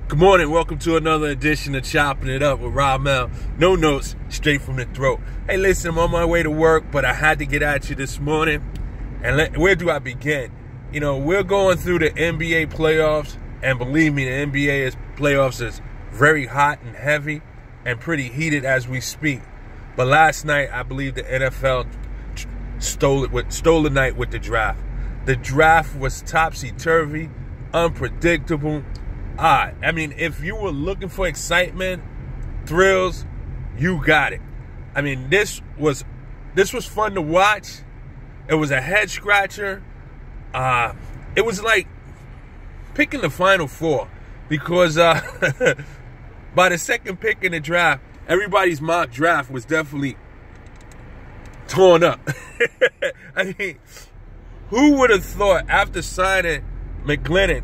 Good morning. Welcome to another edition of Chopping It Up with Ramel. No notes, straight from the throat. Hey, listen, I'm on my way to work, but I had to get at you this morning. And where do I begin? You know, we're going through the NBA playoffs, and believe me, the NBA playoffs is very hot and heavy and pretty heated as we speak. But last night, I believe the NFL stole the night with the draft. The draft was topsy-turvy, unpredictable. I mean, if you were looking for excitement, thrills, you got it. I mean, this was fun to watch. It was a head scratcher. It was like picking the Final Four because by the second pick in the draft, everybody's mock draft was definitely torn up. I mean, who would have thought after signing McGlennon,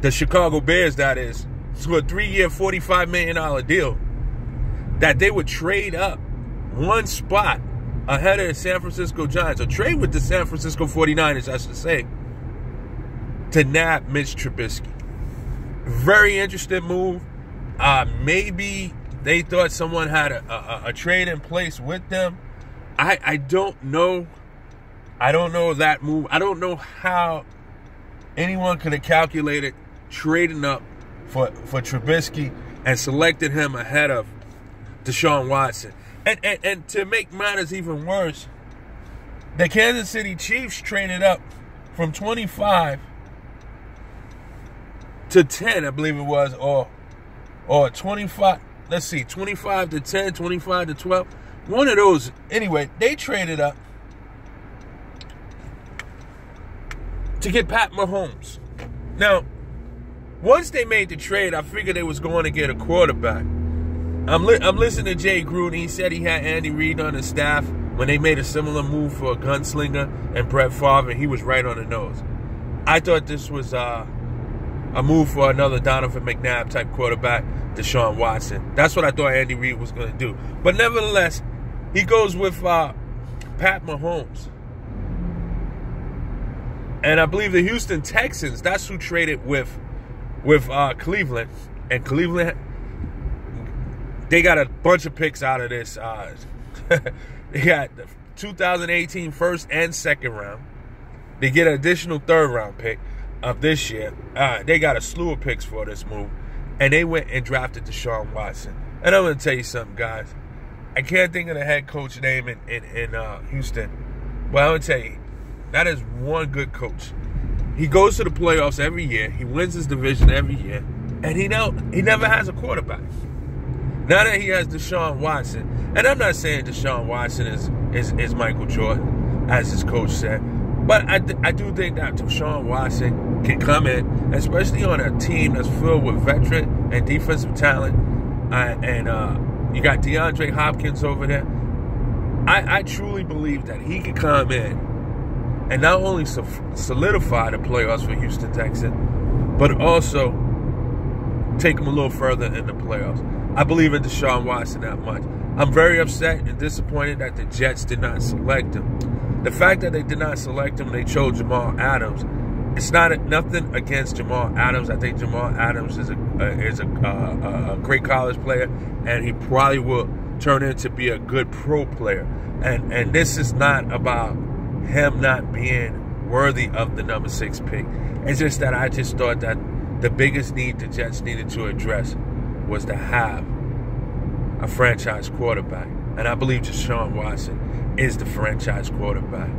the Chicago Bears, that is, to a 3-year, $45 million deal, that they would trade up one spot ahead of the San Francisco Giants, or trade with the San Francisco 49ers, I should say, to nab Mitch Trubisky. Very interesting move. Maybe they thought someone had a trade in place with them. I don't know. I don't know that move. I don't know how anyone could have calculated trading up for Trubisky and selected him ahead of Deshaun Watson. And to make matters even worse, the Kansas City Chiefs traded up from 25 to 10, I believe it was, or 25, let's see, 25 to 10, 25 to 12. One of those, anyway, they traded up to get Pat Mahomes. Now, once they made the trade, I figured they was going to get a quarterback. I'm listening to Jay Gruden. He said he had Andy Reid on his staff when they made a similar move for a gunslinger and Brett Favre, and he was right on the nose. I thought this was a move for another Donovan McNabb type quarterback, Deshaun Watson. That's what I thought Andy Reid was going to do. But nevertheless, he goes with Pat Mahomes. And I believe the Houston Texans, that's who traded with Cleveland. And Cleveland, they got a bunch of picks out of this. They got the 2018 first and second round. They get an additional third round pick of this year. They got a slew of picks for this move. And they went and drafted Deshaun Watson. And I'm going to tell you something, guys. I can't think of the head coach name in Houston. But I'm going to tell you, that is one good coach. He goes to the playoffs every year. He wins his division every year. And he never has a quarterback. Now that he has Deshaun Watson, and I'm not saying Deshaun Watson is Michael Jordan, as his coach said, but I do think that Deshaun Watson can come in, especially on a team that's filled with veteran and defensive talent, and you got DeAndre Hopkins over there. I truly believe that he can come in and not only solidify the playoffs for Houston Texans, but also take them a little further in the playoffs. I believe in Deshaun Watson that much. I'm very upset and disappointed that the Jets did not select him. The fact that they did not select him, they chose Jamal Adams. It's nothing against Jamal Adams. I think Jamal Adams is a great college player, and he probably will turn into be a good pro player. And this is not about him not being worthy of the number 6 pick. It's just that I just thought that the biggest need the Jets needed to address was to have a franchise quarterback. And I believe Deshaun Watson is the franchise quarterback.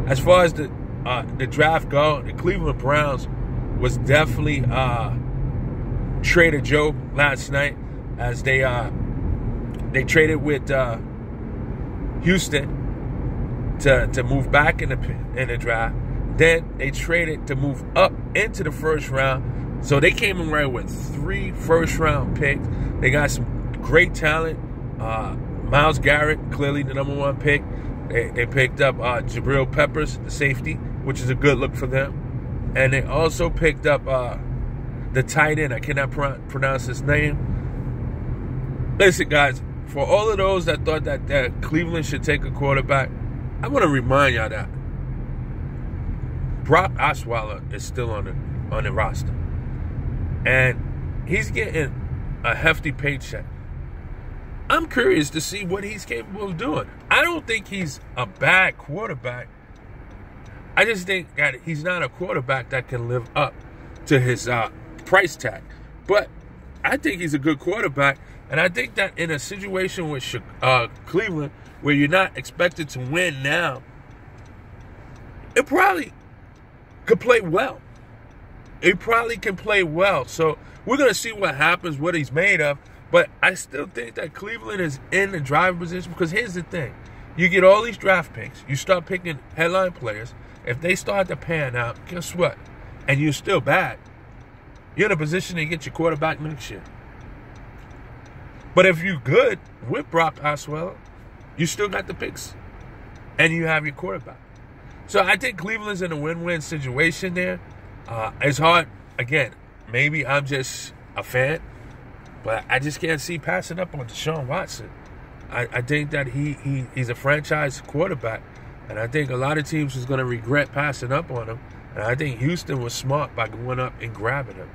As far as the draft go, the Cleveland Browns was definitely Trader Joe last night, as they traded with Houston to move back in the draft. Then they traded to move up into the first round. So they came in right with 3 first-round picks. They got some great talent. Myles Garrett, clearly the number 1 pick. They picked up Jabril Peppers, the safety, which is a good look for them. And they also picked up the tight end. I cannot pronounce his name. Listen, guys, for all of those that thought that Cleveland should take a quarterback, I want to remind y'all that Brock Osweiler is still on the roster. And he's getting a hefty paycheck. I'm curious to see what he's capable of doing. I don't think he's a bad quarterback. I just think that he's not a quarterback that can live up to his price tag. But I think he's a good quarterback, and I think that in a situation with Cleveland, where you're not expected to win now, it probably could play well. It probably can play well. So we're going to see what happens, what he's made of. But I still think that Cleveland is in the driving position, because here's the thing. You get all these draft picks. You start picking headline players. If they start to pan out, guess what? And you're still bad, you're in a position to get your quarterback next year. But if you're good with Brock Osweiler, you still got the picks, and you have your quarterback. So I think Cleveland's in a win-win situation there. It's hard. Again, maybe I'm just a fan, but I just can't see passing up on Deshaun Watson. I think that he's a franchise quarterback, and I think a lot of teams is going to regret passing up on him. And I think Houston was smart by going up and grabbing him.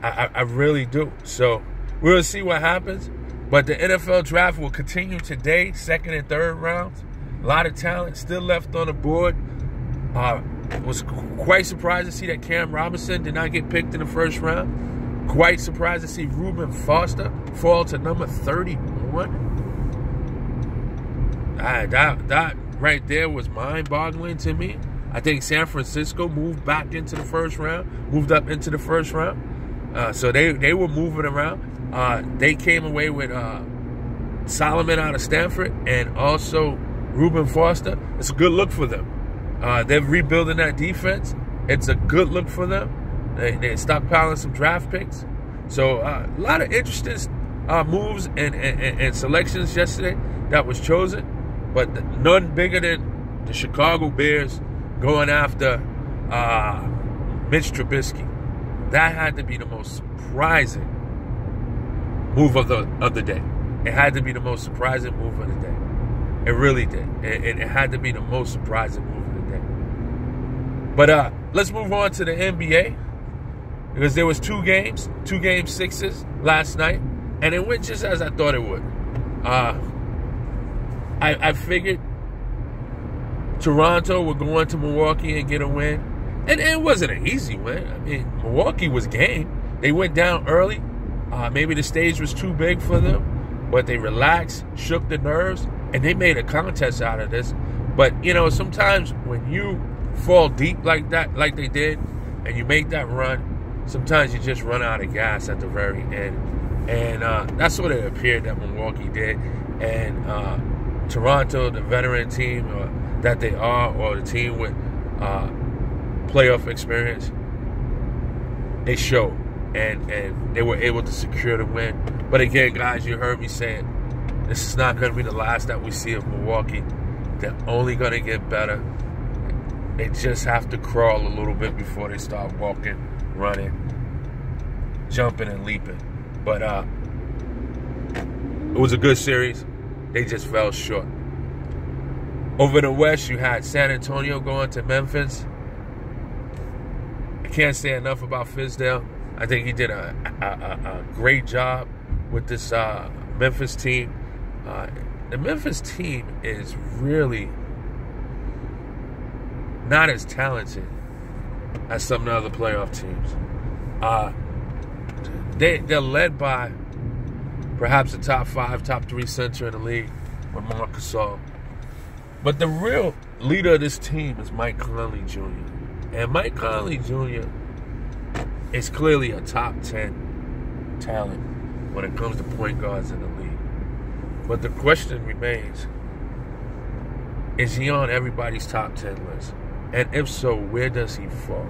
I really do. So we're going to see what happens. But the NFL draft will continue today, second and third rounds. A lot of talent still left on the board. Was quite surprised to see that Cam Robinson did not get picked in the first round. Quite surprised to see Reuben Foster fall to number 31. That right there was mind-boggling to me. I think San Francisco moved back into the first round, moved up into the first round. So they were moving around. They came away with Solomon out of Stanford and also Reuben Foster. It's a good look for them. They're rebuilding that defense. It's a good look for them. They're stockpiling some draft picks. So a lot of interesting moves and selections yesterday that was chosen. But none bigger than the Chicago Bears going after Mitch Trubisky. That had to be the most surprising move of the day. It had to be the most surprising move of the day. It really did. It had to be the most surprising move of the day. But let's move on to the NBA, because there was two game sixes last night, and it went just as I thought it would. I figured Toronto would go into Milwaukee and get a win. And it wasn't an easy win. I mean, Milwaukee was game. They went down early. Maybe the stage was too big for them, but they relaxed, shook the nerves, and they made a contest out of this. But, you know, sometimes when you fall deep like that, like they did, and you make that run, sometimes you just run out of gas at the very end. And that's what it appeared that Milwaukee did. And Toronto, the veteran team that they are, or the team with playoff experience, they showed, and they were able to secure the win. But again, guys, you heard me saying this is not going to be the last that we see of Milwaukee. They're only going to get better. They just have to crawl a little bit before they start walking, running, jumping, and leaping. But it was a good series. They just fell short. Over the West, you had San Antonio going to Memphis. I can't say enough about Fizdale. I think he did a great job with this Memphis team. The Memphis team is really not as talented as some of the other playoff teams. They're led by perhaps a top 5, top 3 center in the league with Marc Gasol. But the real leader of this team is Mike Conley Jr. And Mike Conley Jr. is clearly a top 10 talent when it comes to point guards in the league. But the question remains, is he on everybody's top 10 list? And if so, where does he fall?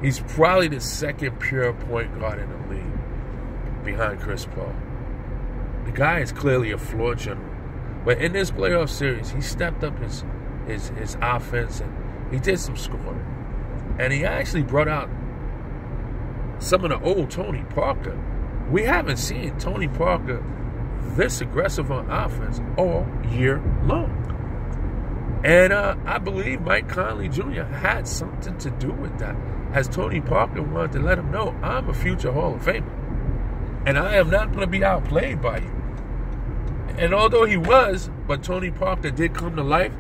He's probably the second pure point guard in the league behind Chris Paul. The guy is clearly a floor general. But in this playoff series, he stepped up his offense, and he did some scoring. And he actually brought out some of the old Tony Parker. We haven't seen Tony Parker this aggressive on offense all year long. And I believe Mike Conley Jr. had something to do with that. as Tony Parker wanted to let him know, I'm a future Hall of Famer. And I am not going to be outplayed by you. And although he was, but Tony Parker did come to life.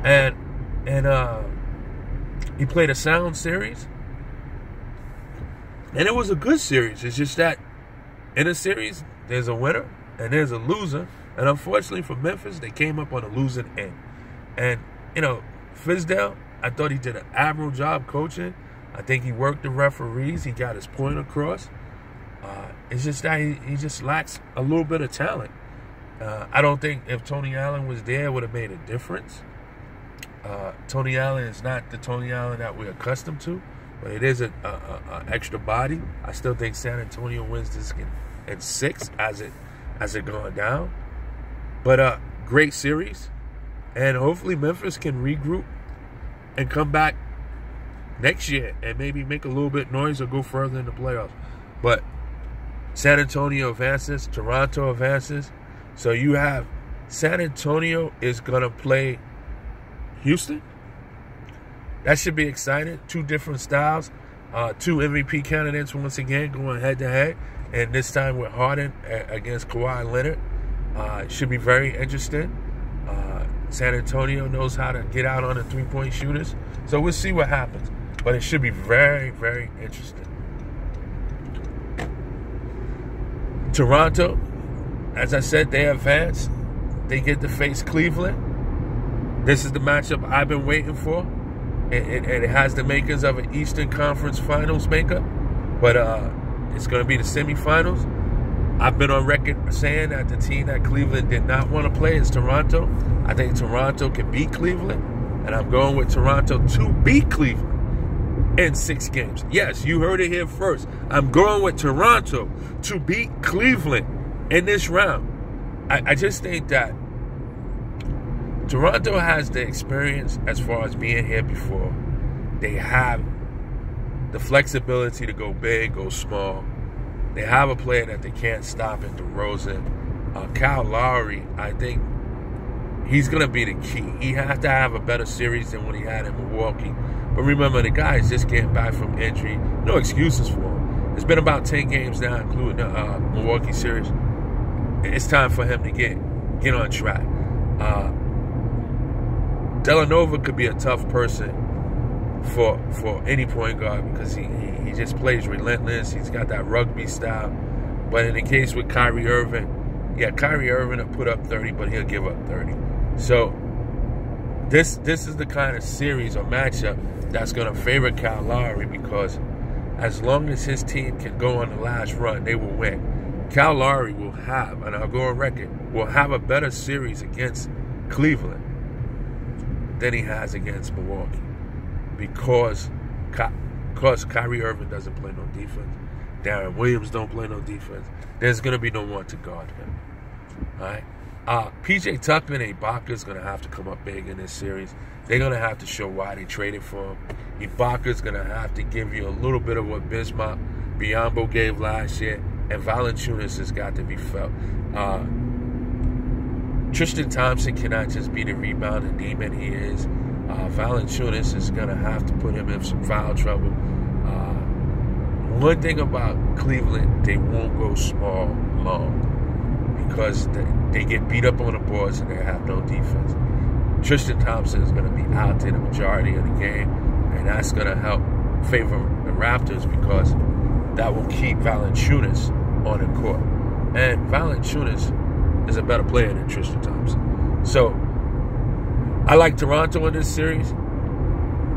And he played a sound series. And it was a good series. It's just that in a series, there's a winner and there's a loser. And unfortunately for Memphis, they came up on a losing end. And, you know, Fizdale, I thought he did an admirable job coaching. I think he worked the referees. He got his point across. It's just that he just lacks a little bit of talent. I don't think if Tony Allen was there, it would have made a difference. Tony Allen is not the Tony Allen that we're accustomed to, but it is an extra body. I still think San Antonio wins this in 6 as it going down. But great series, and hopefully Memphis can regroup and come back next year and maybe make a little bit noise or go further in the playoffs. But San Antonio advances, Toronto advances. So you have San Antonio is going to play Houston. That should be exciting. 2 different styles. 2 MVP candidates once again going head-to-head. And this time with Harden against Kawhi Leonard. It should be very interesting. San Antonio knows how to get out on the three-point shooters. So we'll see what happens. But it should be very, very interesting. Toronto, as I said, they advance. They get to face Cleveland. This is the matchup I've been waiting for. It has the makings of an Eastern Conference Finals makeup. But it's going to be the semifinals. I've been on record saying that the team that Cleveland did not want to play is Toronto. I think Toronto can beat Cleveland. And I'm going with Toronto to beat Cleveland in 6 games. Yes, you heard it here first. I'm going with Toronto to beat Cleveland in this round. I just think that Toronto has the experience as far as being here before. They have the flexibility to go big, go small. They have a player that they can't stop in DeRozan. Kyle Lowry, I think he's going to be the key. He has to have a better series than what he had in Milwaukee. But remember, the guy is just getting back from injury. No excuses for him. It's been about 10 games now, including the Milwaukee series. It's time for him to get on track. Delanova could be a tough person for any point guard because he just plays relentless. He's got that rugby style. But in the case with Kyrie Irving, yeah, Kyrie Irving will put up 30, but he'll give up 30. So this is the kind of series or matchup that's going to favor Kyle Lowry because as long as his team can go on the last run, they will win. Kyle Lowry will have, and I'll go on record, will have a better series against Cleveland than he has against Milwaukee because Kyrie Irving doesn't play no defense. Darren Williams don't play no defense. There's going to be no one to guard him. All right? P.J. Tucker and Ibaka's going to have to come up big in this series. They're going to have to show why they traded for him. Ibaka's going to have to give you a little bit of what Bismarck Biyombo gave last year. And Valanciunas has got to be felt. Tristan Thompson cannot just be the rebounding demon he is. Valanciunas is going to have to put him in some foul trouble. One thing about Cleveland, they won't go small long because they get beat up on the boards and they have no defense. Tristan Thompson is going to be out there the majority of the game, and that's going to help favor the Raptors because that will keep Valanciunas on the court. And Valanciunas is a better player than Tristan Thompson. So I like Toronto in this series.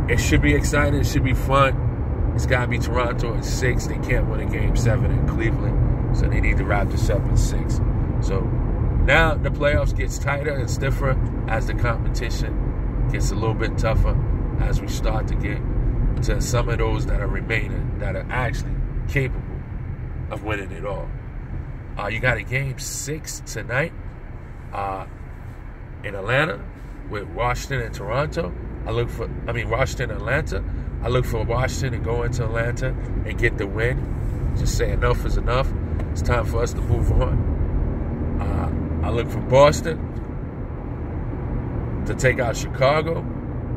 It should be exciting. It should be fun. It's got to be Toronto in 6. They can't win a Game 7 in Cleveland, so they need to wrap this up in 6. So now the playoffs gets tighter and stiffer as the competition gets a little bit tougher as we start to get to some of those that are remaining that are actually capable of winning it all. You got a Game 6 tonight in Atlanta with Washington and Toronto. Washington and Atlanta. I look for Washington to go into Atlanta and get the win. Just say enough is enough. It's time for us to move on. I look for Boston to take out Chicago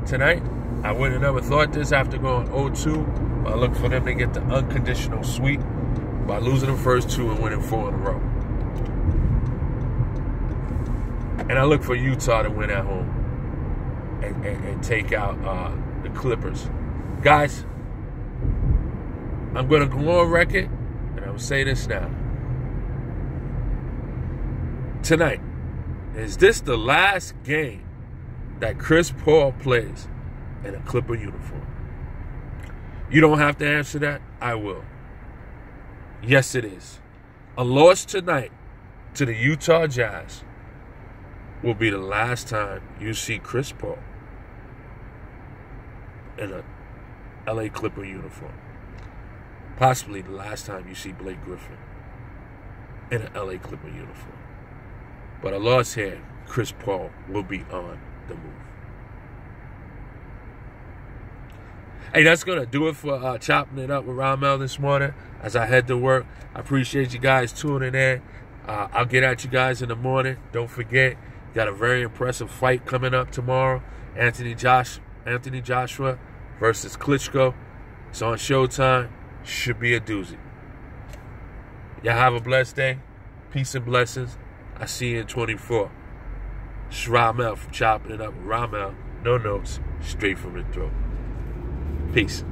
tonight. I wouldn't have never thought this after going 0-2 I look for them to get the unconditional sweep by losing the first 2 and winning 4 in a row. And I look for Utah to win at home and take out the Clippers. Guys, I'm going to go on record, and I will say this now. Tonight, is this the last game that Chris Paul plays in a Clipper uniform? You don't have to answer that. I will. Yes, it is. A loss tonight to the Utah Jazz will be the last time you see Chris Paul in a LA Clipper uniform. Possibly the last time you see Blake Griffin in an LA Clipper uniform. But a loss here, Chris Paul will be on the move. Hey, that's going to do it for chopping it up with Ramel this morning as I head to work. I appreciate you guys tuning in. I'll get at you guys in the morning. Don't forget, got a very impressive fight coming up tomorrow. Anthony Joshua versus Klitschko. It's on Showtime. Should be a doozy. Y'all have a blessed day. Peace and blessings. I see you in 24. It's Ramel from Chopping It Up with Ramel. No notes. Straight from the throat. Peace.